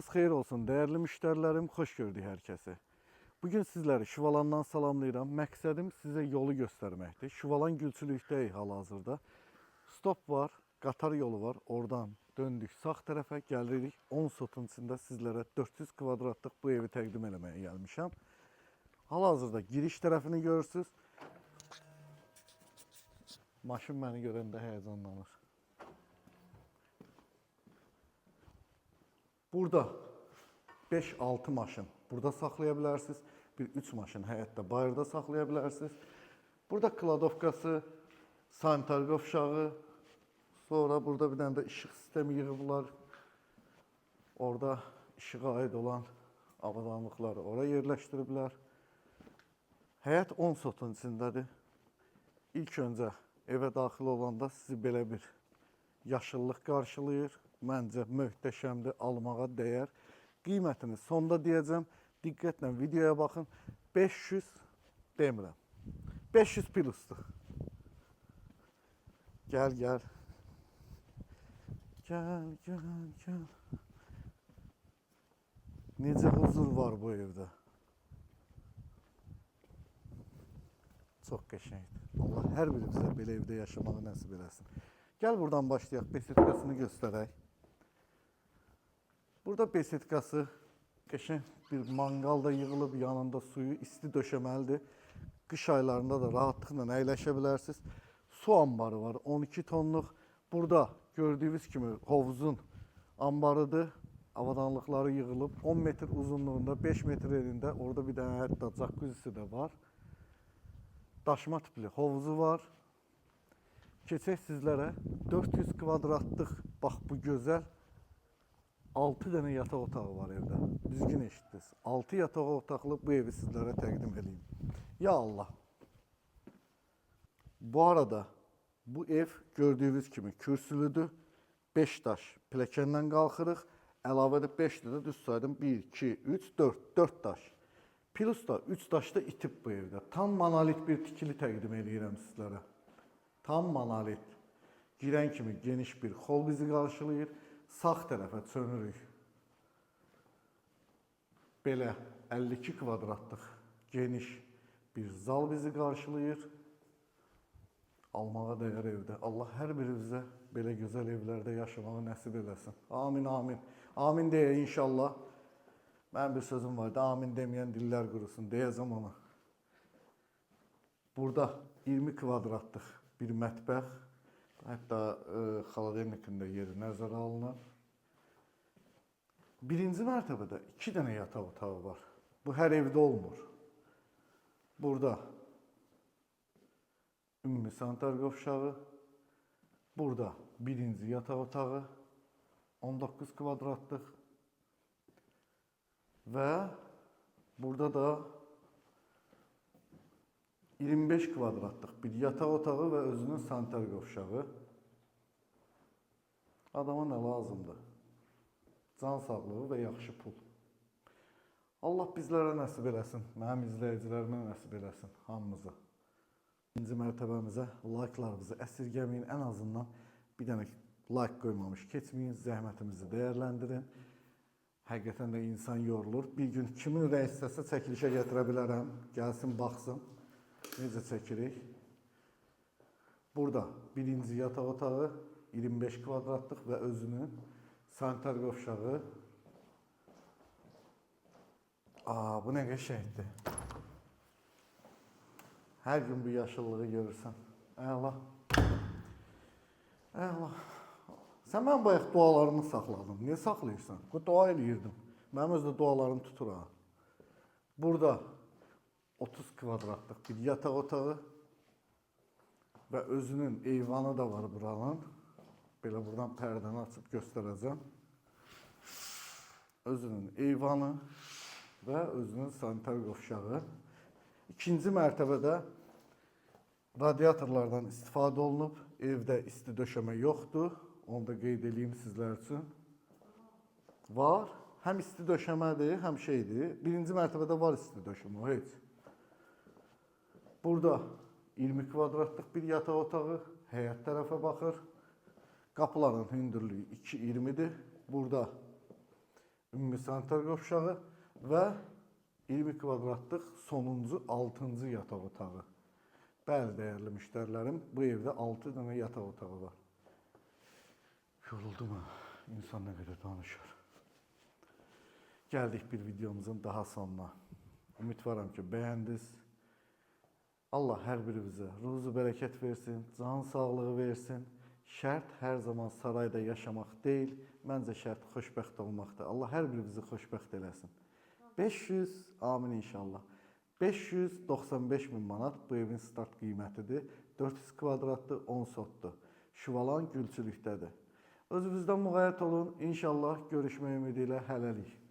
Sabahınız xeyir olsun değerli müşterilerim, xoş gördük hər kəsi. Bugün sizləri Şuvalandan salamlayıram. Məqsədim sizə yolu göstərməkdir. Şuvalan Gülçülükdəyik hal-hazırda. Stop var, qatar yolu var. Oradan döndük sağ tərəfə, gəlirik 10 sotun içində sizlərə 400 kvadratlıq bu evi təqdim eləməyə gəlmişəm. Hal-hazırda giriş tərəfini görürsünüz. Maşın məni görəndə həyəcanlanır. Burada 5-6 maşın burada saxlaya bilərsiniz. Bir 3 maşın həyətdə bayırda saxlaya bilərsiniz. Burada kladovkası, sanitar qovşağı, sonra burada bir dənə də işıq sistemi yığıblar. Orada işığa aid olan avadanlıqları oraya yerləşdiriblər. Həyət 10 sotun içindədir. İlk öncə evə daxil olanda sizi belə bir yaşıllıq qarşılayır. Məncə möhtəşəmdir, almağa dəyər. Qiymətini sonda deyəcəm. Diqqətlə videoya baxın. 500 demirəm. 500 plusdur. Gəl, gəl. Gəl, gəl, gəl. Necə huzur var bu evdə. Çox qəşəngdir. Allah hər birimizə belə evdə yaşamağı nəsib eləsin. Gəl buradan başlayaq, besetkasını göstərək. Burada besetkası qəşəng bir manqalda yığılıb, yanında suyu isti döşəməlidir. Qış aylarında da rahatlıqla əyləşə bilərsiniz. Su ambarı var, 12 tonluq. Burada gördüyünüz kimi hovuzun ambarıdır. Avadanlıqları yığılıb. 10 metr uzunluğunda, 5 metr elində. Orada bir dənə hətta jakuzzisi də var. Daşma tipli hovuzu var. Keçək sizlərə 400 kvadratlıq, bax bu gözəl 6 dənə yataq otağı var evdə. Düzgün eşitdiniz. 6 yataq otaqlı bu evi sizlərə təqdim edeyim. Ya Allah. Bu arada bu ev gördüyünüz kimi kürsülüdür. 5 daş pilləkəndən qalxırıq. Əlavədə 5 də düz saydım. 1, 2, 3, 4. 4 daş. Plus da 3 daş da itib bu evdə. Tam monolit bir tikili təqdim edirəm sizlərə. Tam monolit. Girən kimi geniş bir hol bizi qarşılayır. Sağ tərəfə çönürük. Belə 52 kvadratlıq geniş bir zal bizi qarşılayır. Almağa dəyər evdə. Allah hər birinizə belə gözəl evlərdə yaşamağı nəsib eləsin. Amin, amin. Amin deyə inşallah. Mənim bir sözüm vardı. Amin deməyən dillər qurusun. Deyəcəm ona. Burada 20 kvadratlıq bir mətbəx. Hətta xaladelnikində yeri nəzərə alınır. Birinci mərtəbədə 2 dənə yataq otağı var. Bu hər evdə olmur. Burada ümumi sanitar qovşağı. Burada birinci yataq otağı. 19 kvadratlıq. Və burada da 25 kvadratlıq bir yataq otağı və özünün sanitar qovşağı. Adama nə lazımdır? Can sağlığı və yaxşı pul. Allah bizlərə nəsib eləsin, mənim izləyicilərimə nəsib eləsin, hamımıza. İkinci mərtəbəmizə like'larınızı əsirgəməyin, ən azından bir dənə like qoymamış keçməyin, zəhmətimizi dəyərləndirin. Həqiqətən də insan yorulur. Bir gün kimin ürəyi istəsə çəkilişə gətirə bilərəm, gəlsin, baxsın. Necə çəkirik? Burada birinci yataq otağı 25 kvadratlıq və özünün sanitar qovşağı. Bu nə qəşəngdir. Hər gün bu yaşıllığı görürsən. Əla. Əla. Sən mənim bayaq dualarımı saxladın. Niyə saxlayırsan? Dua eləyirdim. Mənim özdə dualarım tutur ha. Burada 30 kvadratlıq bir yataq otağı və özünün eyvanı da var buranın. Belə buradan pərdəni açıb göstərəcəm. Özünün eyvanı və özünün sanitar qovşağı. İkinci mərtəbədə radiatorlardan istifadə olunub. Evdə isti döşəmə yoxdur. Onu da qeyd edeyim sizlər üçün. Var. Həm isti döşəmədir, həm şeydir. Birinci mərtəbədə var isti döşəmə, heç. Burada 20 kvadratlıq bir yataq otağı, həyət tərəfə baxır. Qapıların hündürlüyü 2.20-dir. Burada ümumi sanitar qovşağı və 20 kvadratlıq sonuncu 6-cı yataq otağı. Bəli, dəyərli müştərilərim, bu evdə 6 dənə yataq otağı var. Yoruldum ha, insan nə qədər danışır. Gəldik bir videomuzun daha sonuna. Ümidvaram ki, bəyəndiniz. Allah hər birimizə ruzu bərəkət versin, can sağlığı versin. Şərt hər zaman sarayda yaşamaq deyil, məncə şərt xoşbəxt olmaqdır. Allah hər birimizi xoşbəxt eləsin. 500, amin inşallah. 595 min manat bu evin start qiymətidir. 400 kvadratlı 10 sotdur. Şuvalan Gülçülükdədir. Özünüzdən müğayət olun. İnşallah görüşmək ümidi ilə hələlik.